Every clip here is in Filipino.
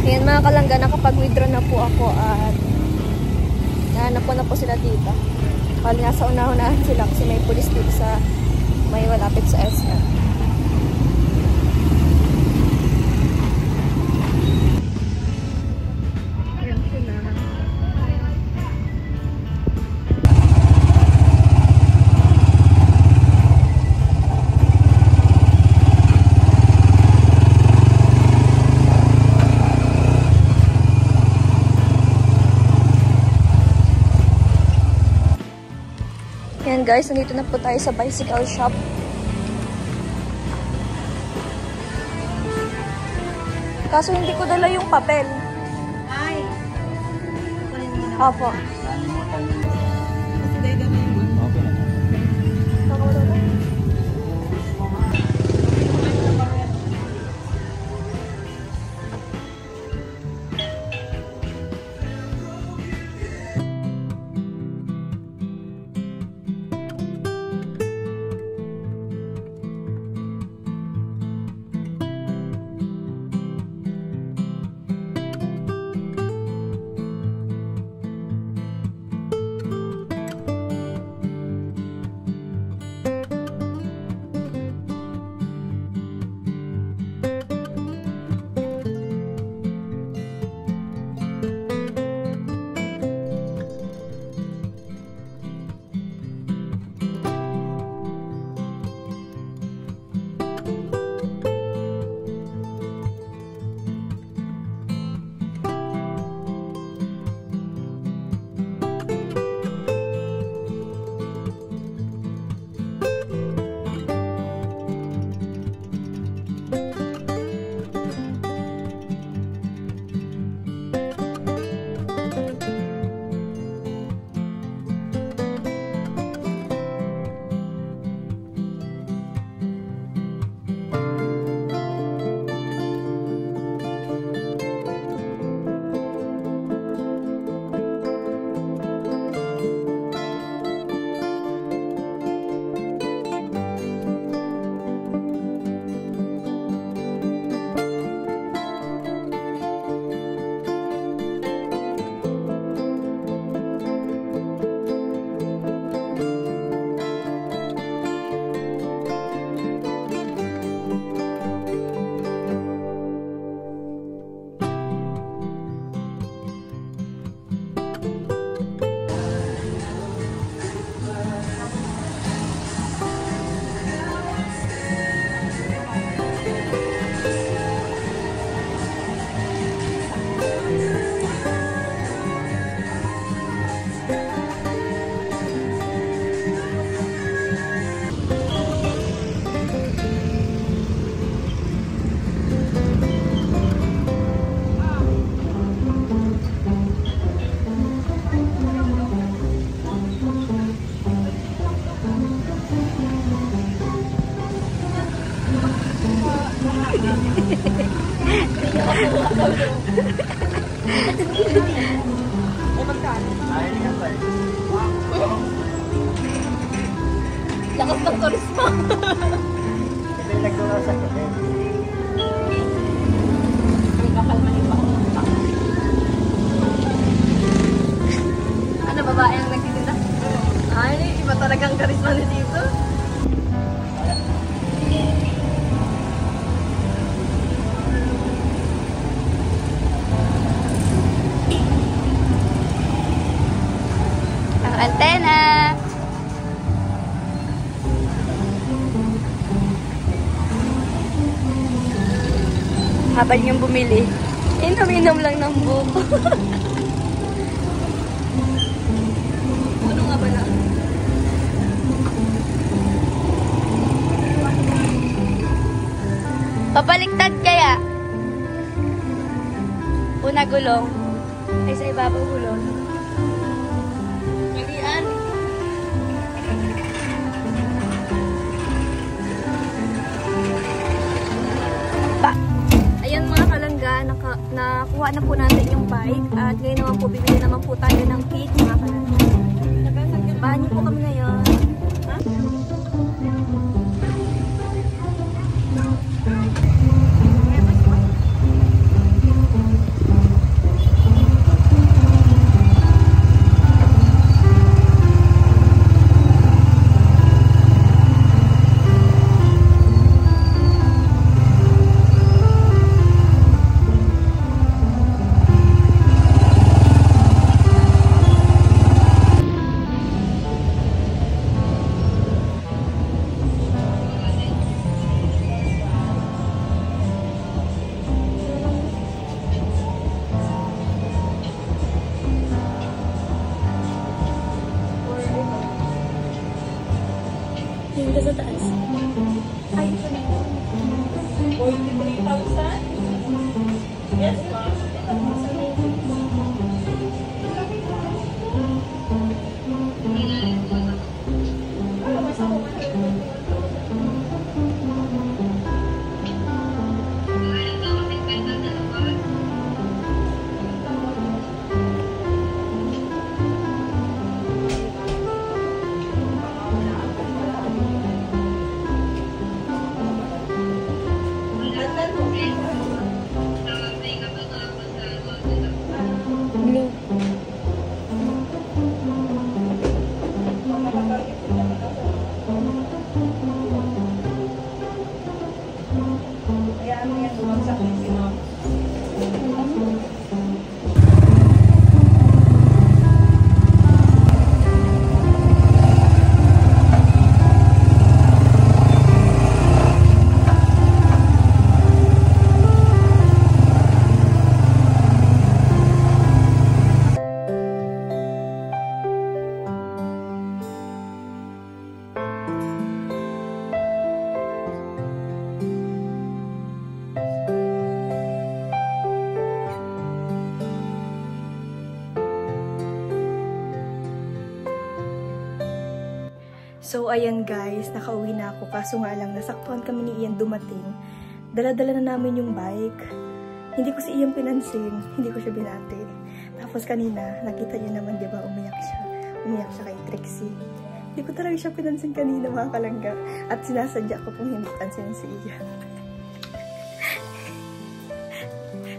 Ayan mga kalangga, nakapag-withdraw na po ako at nahanap ko na po sila dito. Bali nasa una-unahan sila kasi may pulis dito sa may malapit sa SM. Ayan guys, nandito na po tayo sa bicycle shop. Kaso hindi ko dala yung papel. Ay! Opo. Lakas ng turismo. Ito yung nagturasan ko din. Ang kapal manipa. Ano, babae ang nagtitinda? Ay, iba talagang karisma ni dito. Ang antena. Habang yung bumili, inom-inom lang ng buko. Ano nga ba na? Papaliktad kaya? Una gulong. Ay sa ibabaw gulong. Malian. Ayan mga kalangga, nakuha na po natin yung bike at ngayon naman po bibili naman po tayo ng cake mga kalangga. Bahan niyo po kami ngayon. Ha? Blue. Kaya ano yan, bumagsak yung sinom. So, ayan guys, nakauwi na ako. Kaso nga lang, nasaktuhan kami ni Ian dumating. Dala-dala na namin yung bike. Hindi ko si Ian pinansin. Hindi ko siya binati. Tapos kanina, nakita niyo naman, di ba, umiyak siya. Umiyak siya kay Trixie. Hindi ko talaga siya pinansin kanina, mga kalangga. At sinasadya ko kung hindi pansin si Ian.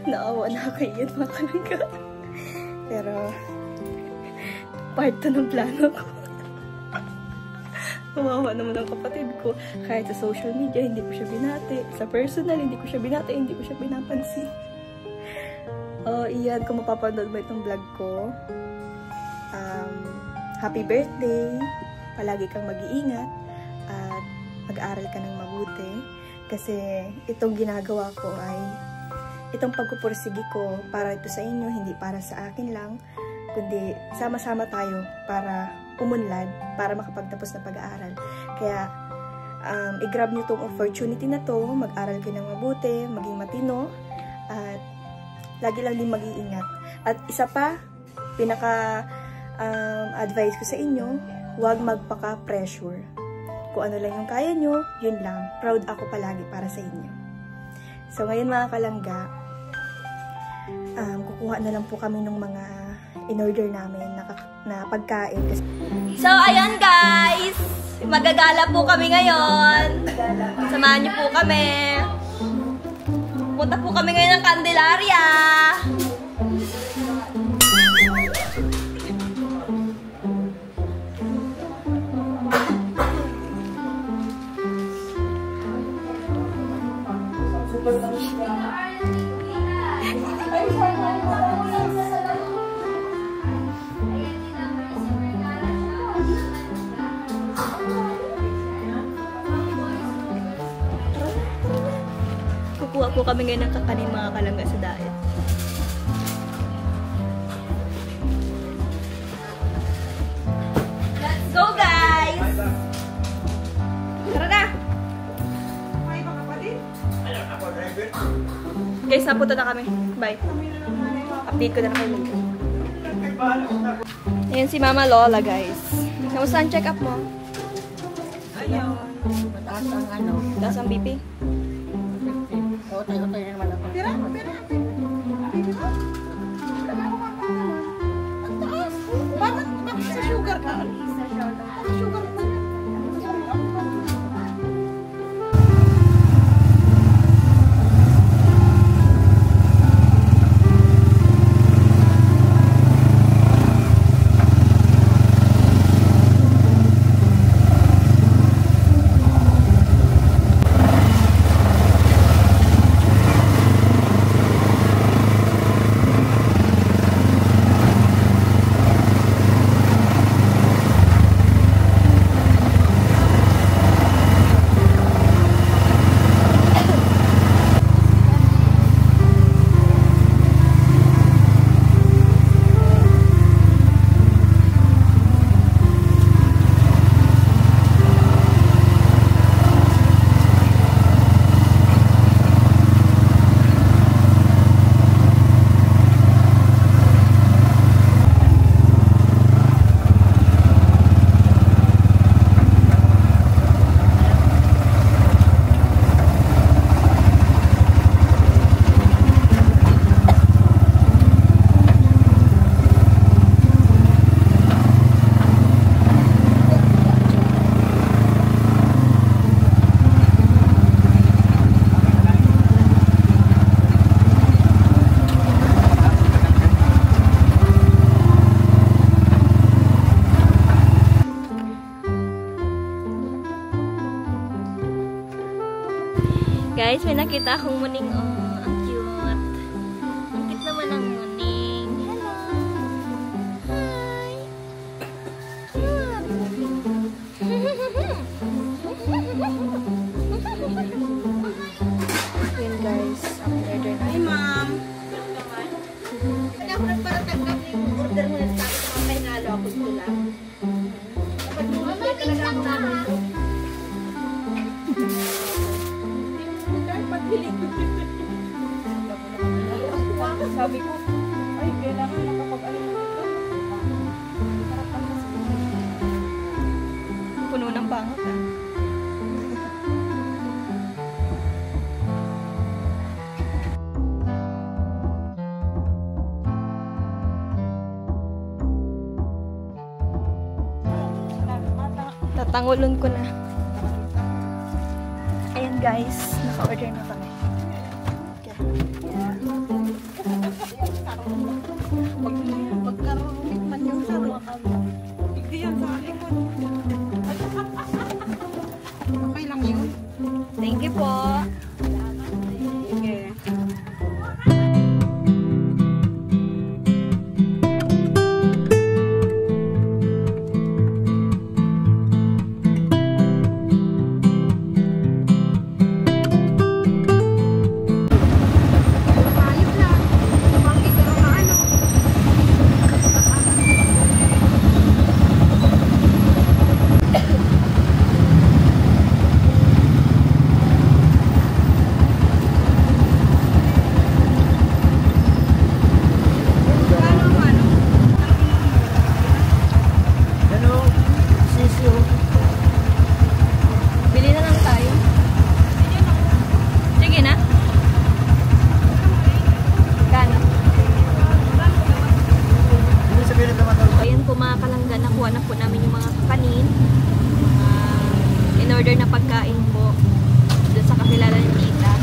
Naawa na ako kay Ian, mga kalangga. Pero, part 2 ng plano ko. Kawawa naman ang kapatid ko. Kahit sa social media, hindi ko siya binati. Sa personal, hindi ko siya binati. Hindi ko siya pinapansin. Iyan, kung mapapanood mo itong vlog ko, happy birthday. Palagi kang mag-iingat. At mag-aaral ka ng mabuti. Kasi itong ginagawa ko ay, itong pagpupursigi ko para ito sa inyo, hindi para sa akin lang. Kundi sama-sama tayo para umunlad, para makapagtapos ng pag-aaral. Kaya, i-grab nyo tong opportunity na to, mag-aral kayo ng mabuti, maging matino, at lagi lang din mag-iingat. At isa pa, advice ko sa inyo, huwag magpaka-pressure. Kung ano lang yung kaya nyo, yun lang. Proud ako palagi para sa inyo. So, ngayon mga kalangga, kukuha na lang po kami ng mga in-order namin na pagkain. So, ayun guys! Magagala po kami ngayon. Samahan niyo po kami. Punta po kami ngayon ng Candelaria. Kukuha po kami ngayon ng kakanin mga kalangga sa diet. Let's go guys! Tara na! Guys, napunta na kami. Bye. Update ko na kayo later. Ayan si Mama Lola guys. Kamusta ang check-up mo? Ayun. Mataas ang ano. Taas ang BP? Utay-utay naman ako. Pira. Bakit sa sugar ka? Sugar ka. nakikita akong muning. Oh, ang cute. Ang cute naman ang muning. Hello. Hi. Yun guys, ang order na. Hi, ma'am. Hindi ako nagparatanggap yung order mo na sa akin. Mamay nalo ako ito lang. Dapat mo talaga ako namin. Sabi ko, ay, kailangan nakapag-alim na ito. Puno ng bangot ah. Tatangulon ko na. Ayan guys, naka-order na kami. Pagkarumit man yung saro. Hindi yan sa likod. Okay lang yun. Thank you po. Sige. Bili na lang tayo. Sige na. Gano? Ayan po mga kalangga, nakuha na po namin yung mga kanin. In-order na pagkain po doon sa kakilala ng tita.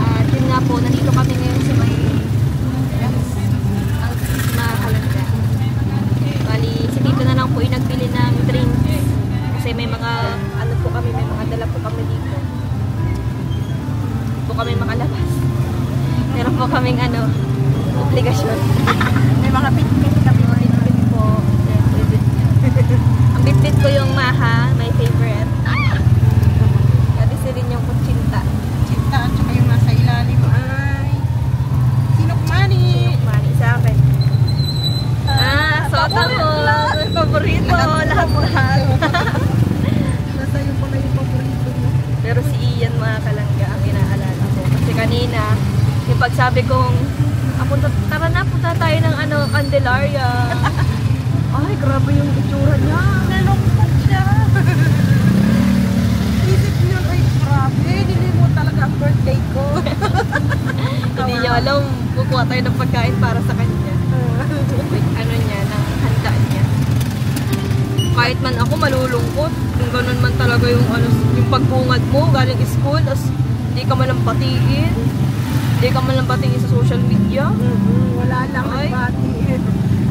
At yun nga po, nandito kami ngayon sa may mga kalangga. Bali, si tito na lang po yung nagbili ng drinks. Kasi may mga, ano po kami, may mga dala po kami dito. Hindi po kami makalabas. Meron po kaming obligasyon. May mga pit-pit kami. Bitbit po. Ang bitbit ko yung maha, my favorite. Dati si rin yung kutsinta. Cinta at saka yung nasa ilalim ay sinukmani. Mani sa akin. Sota mo. Paborito. Lahat-lahat. Nasa yung pala yung paborito mo. Pero si Ian mga kalangga ang inaalala ko. Kasi kanina, yung pagsabi kong, tara na, punta tayo ng Candelaria. Ay, grabe yung itsura niya. Nalungkot siya. Isip niya, ay grabe, hindi mo talaga ang birthday ko. Hindi niya alam, kukuha tayo ng pagkain para sa kanya. Ng handa niya. Kahit man ako malulungkot, kung ganun man talaga yung pagbungad mo galing school, tapos hindi ka man lang patingin, hindi ka man lang patingin sa social media. Wala lang ang bati.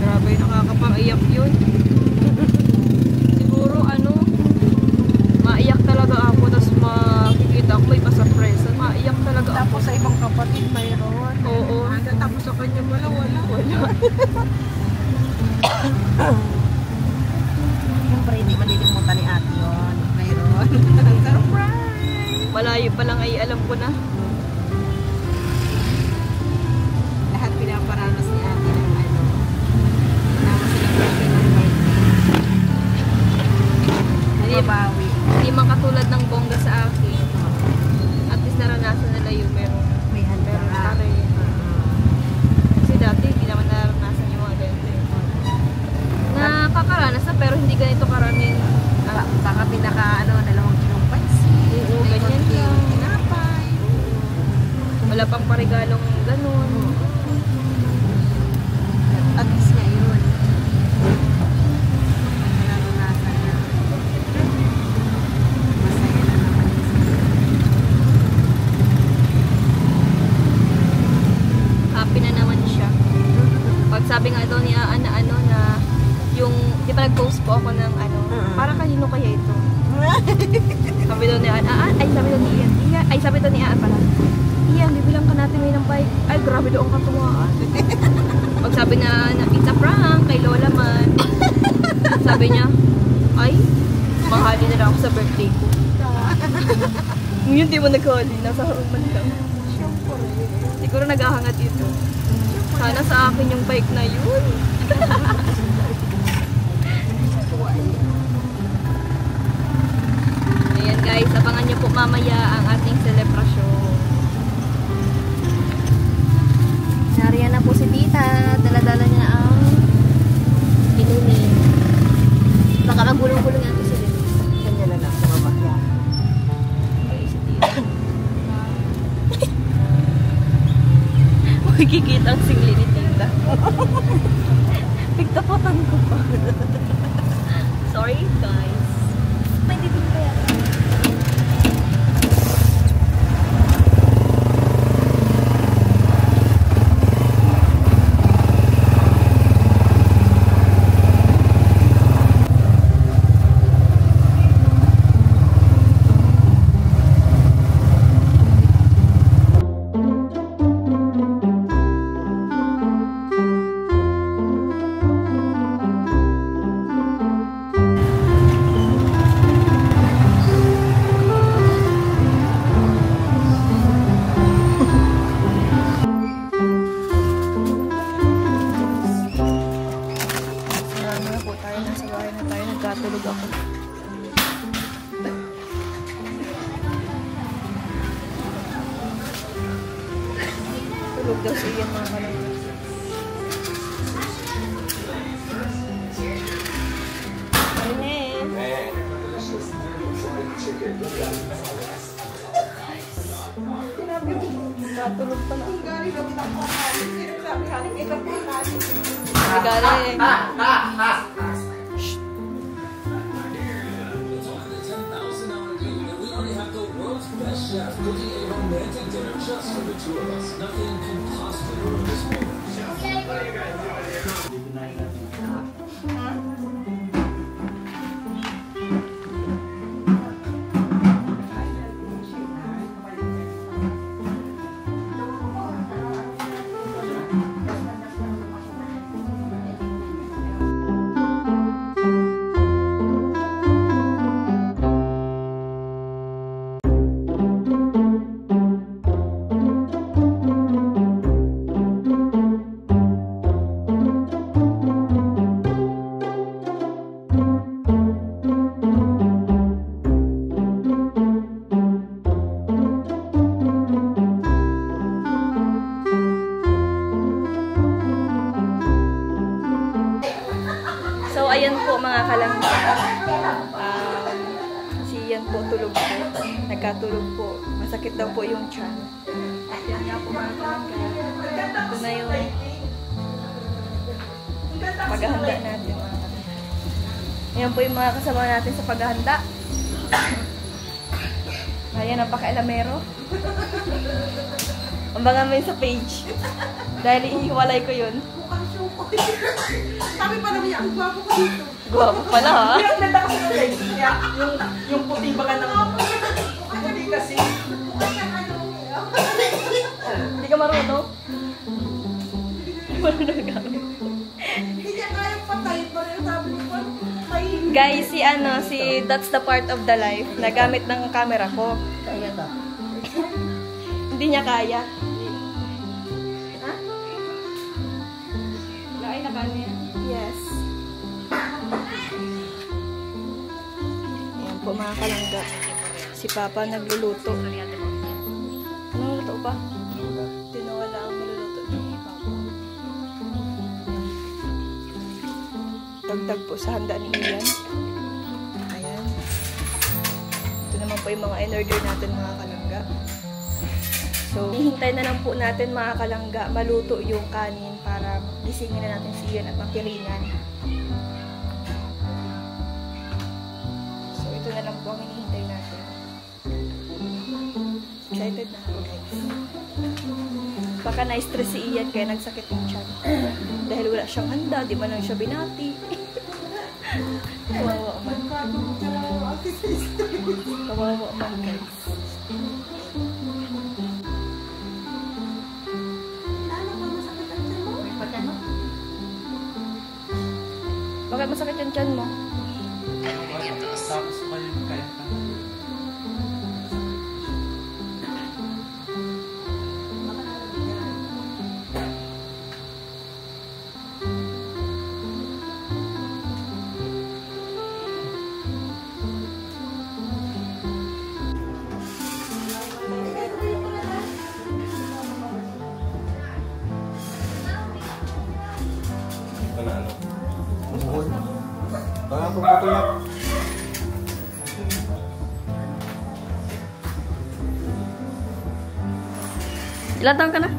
Grabe, nakakapaiyak yun. Siguro maiyak talaga ako, tapos makikita ako may pa-surprise. Maiyak talaga ako. Tapos sa ibang kapatid mayroon. Oo. Tapos sa kanya wala. Siyempre, hindi malilimutan ni ate yun. Mayroon. Surprise! Malayo pa lang ay alam ko na. Lahat pinaparanas ni ate ng Naman silang birthday ng babawi. Hindi man katulad ng bongga sa akin. At least naranasan nila yung meron May pa rin. Kasi dati, hindi naman naranasan yung mga ganito. Nakakaranas na pero hindi ganito karaming Baka pinaka 2 kilong pansin. Oo, ganyan lang. Tinapay. Wala pang parigalong ganun. At least ngayon. Naranasan na. Masaya na naman yung Happy na naman siya. Pag sabi nga daw niya na yung, di ba nag-post po ako ng parang kanino kaya ito? Sabi daw ni Aan, ay sabi daw ni Ian. Ay sabi daw ni Aan pala. Ian, bibilang ka natin ngayon ng bike. Ay, grabe daw ang katuwaan. Pag sabi na it's a prank kay Lola man. Sabi niya, ay, mahali na lang ako sa birthday ko. Ngayon di mo naghali, nasa haruman lang. Siguro naghahangat ito. Sana sa akin yung bike na yun. Ayan guys, abangan niyo po mamaya ang ating selebrasyon. Nariyan na po si Tita. Dala-dala niya ang inumin. Baka magulong-gulong yan po si Tita. Kanya na lang sa baba. Okay, si Tita. Makikikita ang singli ni Tita. Pigtapotan ko pa. Sorry guys. May dito kaya. Tulog ako. Tulog daw si Ian mga kalangga. Natulog pa na. Galing. Chef cooking a romantic dinner just for the two of us. Nothing can possibly ruin this moment. Ayan po mga kalangga. Si Ian po tulog po. Nagkatulog po. Masakit daw po yung tiyan. Ayan nga po mga kalangga. Ito na yung paghahanda natin. Ayan po yung mga kasama natin sa paghahanda. Ayan, napaka-elamero. Ambangan mo yun sa page. Dahil ihiwalay ko yun. Sabi pa naman ang gwapo ko dito. Gwapo pala ha? Yung ganda kasi ng legs niya. Yung puti baka ng puti kasi. Hindi ka marunong? Marunong ka. Hindi niya kaya patayin pa rin. Sabi ko pa, guys, si That's the Part of the Life, nagamit ng camera ko. kaya ba? Hindi niya kaya. Lain na kanya. Yes. Ayan po mga kalangga. Si Papa nagluluto. Ano luto pa? Tinawala ang maluluto ni Papa. Dagdag po sa handa ni Ian. Ayan. Ito naman po yung mga in-order natin mga kalangga. So, hihintay na lang po natin mga kalangga maluto yung kanin para gisingin na natin si Ian at makiringan. So, ito na lang po ang hinihintay natin. Excited na ako guys. Baka na-stress si Ian kaya nagsakit yung tiyan. Dahil wala siyang handa, di man lang siya binati. Kawawa man. Kawawa man guys. Bakit masakit yung tiyan mo? Tapos pa yung kahit Ilan taon ka na?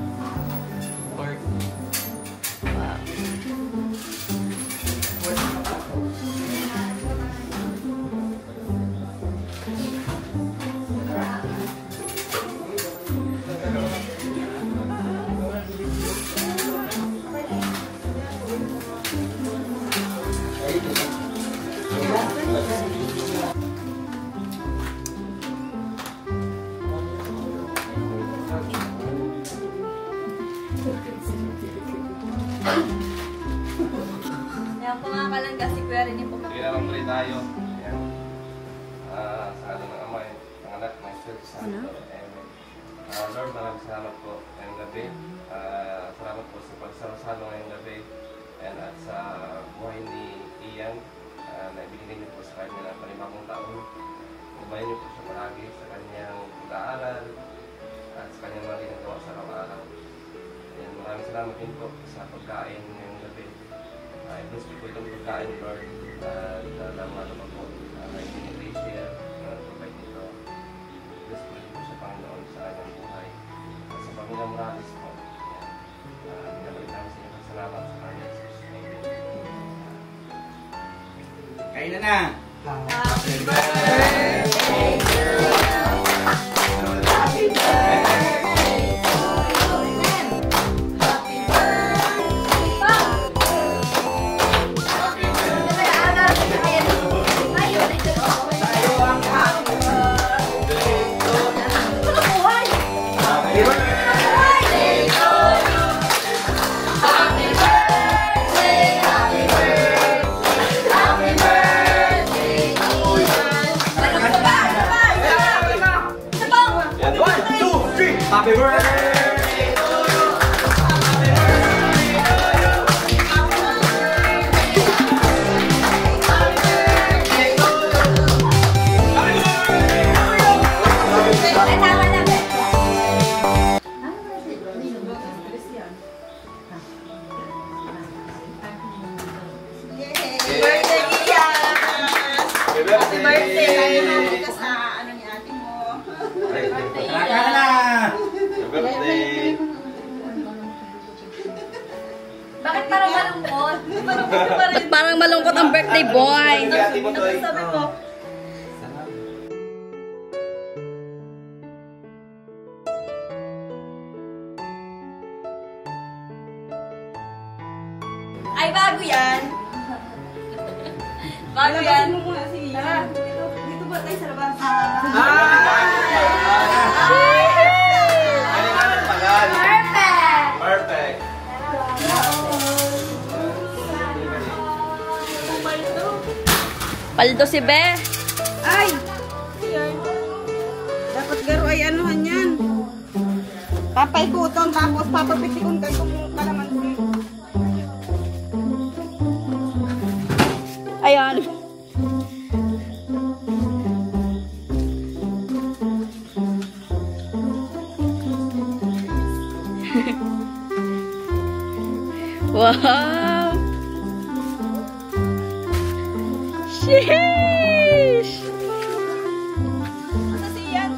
Ayan po mga kalangga, si Kuya rin yung pumakas. kaya naman pala tayo. Ayan. Sa alam ng Ama, ng Anak, ng Espiritu Santo. Amen. Lord, maraming salamat po ngayong gabi. Salamat po sa pagsarasalo ngayong gabi. And at sa buhay ni Ian, na ibigay niyo po sa kanya ng panibagong taon. Gumayin niyo po siya palagi sa kanyang pag-aaral at sa kanyang mga ginagawa sa araw-araw. Ayan, maraming salamat din po sa pagkain ngayong gabi. I-bless po itong pagkain, Lord. At naman po kay Indonesia na provide nito. Bless po sa Panginoon sa kanyang buhay. At sa Panginoon Morales po. Binabalik namin sa inyo. Salamat sa kanya. Kain na! Happy birthday to you. Happy birthday. Happy birthday to you! Happy birthday to you! Happy birthday to you! Happy birthday! Birthday! Bakit parang malungkot? Bakit parang malungkot ang birthday boy? Sabi ko. Ay, bago yan. Bago yan. Tara, dito ba tayo sa labas? Perfect! Paldo si Be. Ay! Dapat garo ay anuhan yan. Papaikuton tapos papapitikon kayo kung kalamansi. Ayan. Wow! Sheesh! Ano si Ian?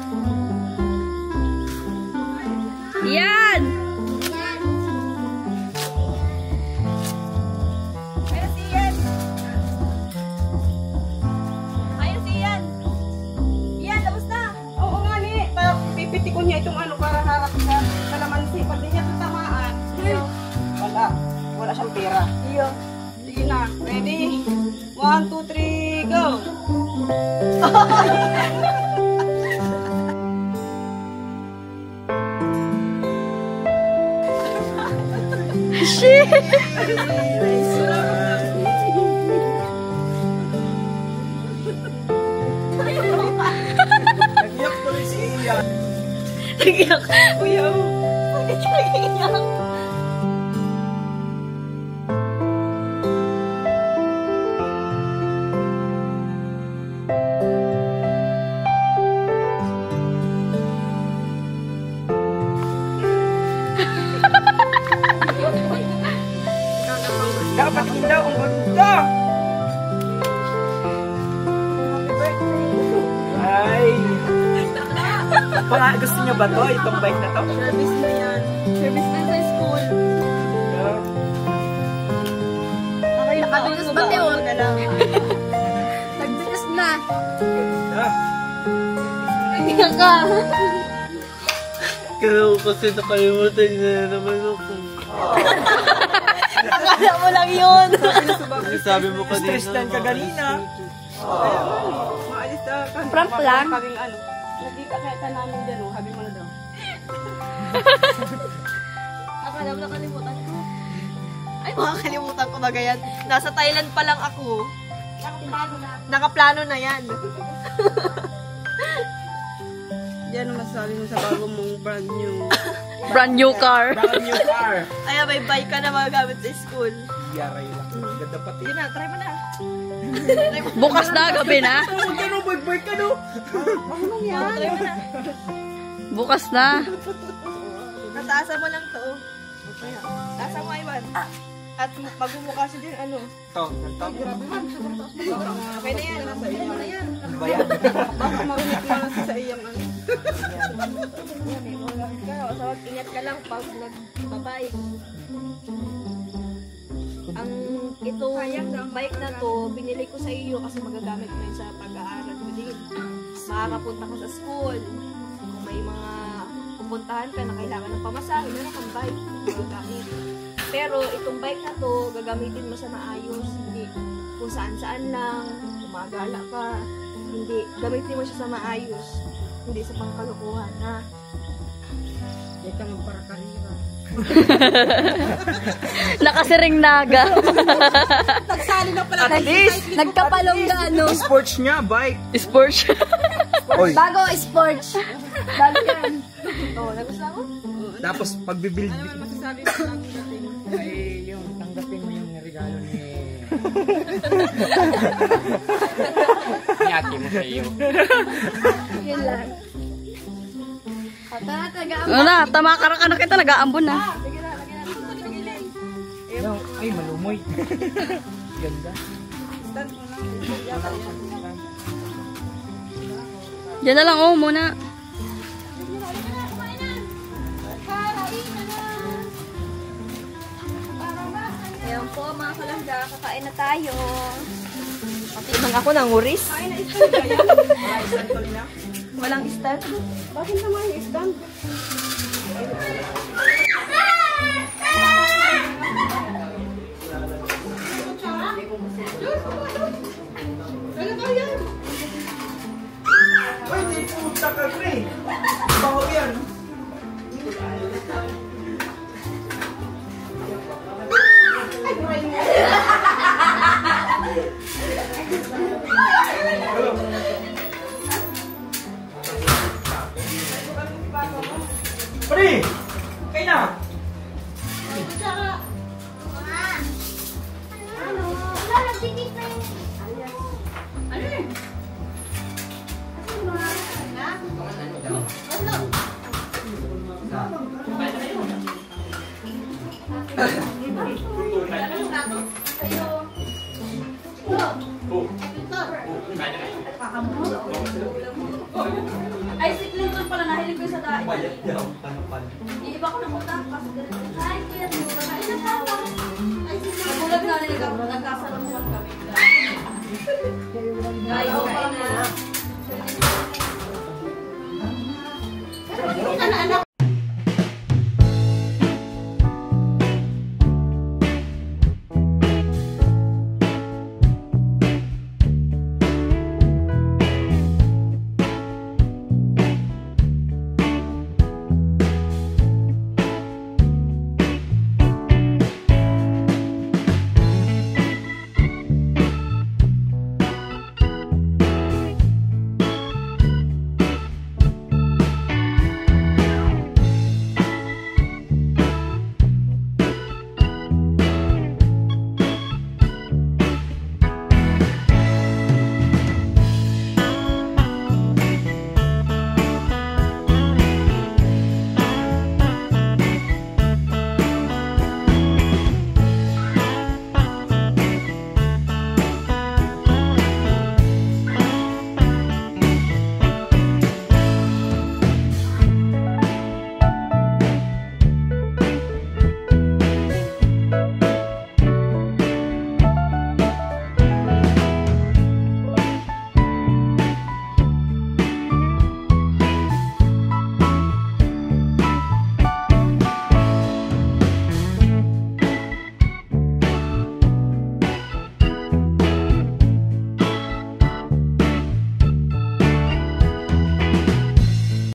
Ian! Ayun si Ian! Ayun si Ian! Ian, labas na! Oo nga ni, pipitikon niya itong ano para harap sa kalamansi. Pag di niya tatamaan, wala siyang pera. Iyo. Sige na, ready? 1, 2, 3, go! Nag-iyak tuloy si Ian. Nag-iyak. Kuya mo. Bakit siya nag-iyak? Dapat daw ang ganda. Ay. Gusto niyo ba to? Itong bike na to? Service na yan. Service na sa school. Yeah. Nakabigas ba tayo? Nagbigas na. Ah. Nag-iyak ka. Kaya kasi nakalimutan niya na naman ako. Akala mo lang yun. Sabi mo kanina. Tristan ka ganina. Maalis na ka. Prank lang. Kaming ano. Nagkita kaya ka namin dyan, oh. Habi mo na daw. Akala mo nakalimutan ko. Ay, makakalimutan ko ba ganyan? Nasa Thailand pa lang ako. Nakaplano na yan. Yan ang masasabi mo sa bago mong brand new. Brand new car. Brand new car. Ay, may bike ka na magagamit sa school. Yaray lang. Ganda pati. Yun na, try mo na. Bukas na, gabi na. Huwag ka no, boy ka no. Try mo na. Bukas na. Nataasan mo lang to. Taasan mo, Iwan. At magmumukha siya din, ano. Ito, ganito. Okay na yan. Pwede mo na yan. Ano ba yan? Baka marinig mo lang sa iyang ano. Yan, eh. Magamit ka. O, so, ingat ka lang pag nagbabike. Ang itong bike na to, binili ko sa iyo kasi magagamit mo yun sa pag-aaral mo din. Makakapunta ka sa school. Kung may mga pupuntahan ka na kailangan ng pamasahe, meron kang bike magagamit. Pero itong bike na to, gagamitin mo sa maayos. Hindi kung saan-saan lang, gumagala ka. Hindi, gamitin mo siya sa maayos. Hindi sa pangkalukuhan, ha? Hindi ka magparakarira. Nakasiring naga. Nagsali na pala. At least, Nagkapalongga, no? sports niya, bike. Sports. Oy. Bago sports. Bago yan. Oo, nagustuhan mo? Tapos pagbibuild. Ano naman masasabi mo lang natin? Ay, yung tanggapin mo yung regalo ni ate mo sa iyo. Yun lang. Tara, taga-am. Ano na, tama ka na kita, nag-aambon na. Ay, malumoy. Ganda. Yan na lang, oh, muna. Ayan po, mga kalangga. Kakain na tayo. Ibang ako nanguris. Walang stand. Bakit naman yung stand? Ay, di puta ka, pre. Baho yan. Pre, kayo na. Ay, si Clinton pala. Nahilig ko sa dahil. Iiba ko na punta. Hi, Clinton.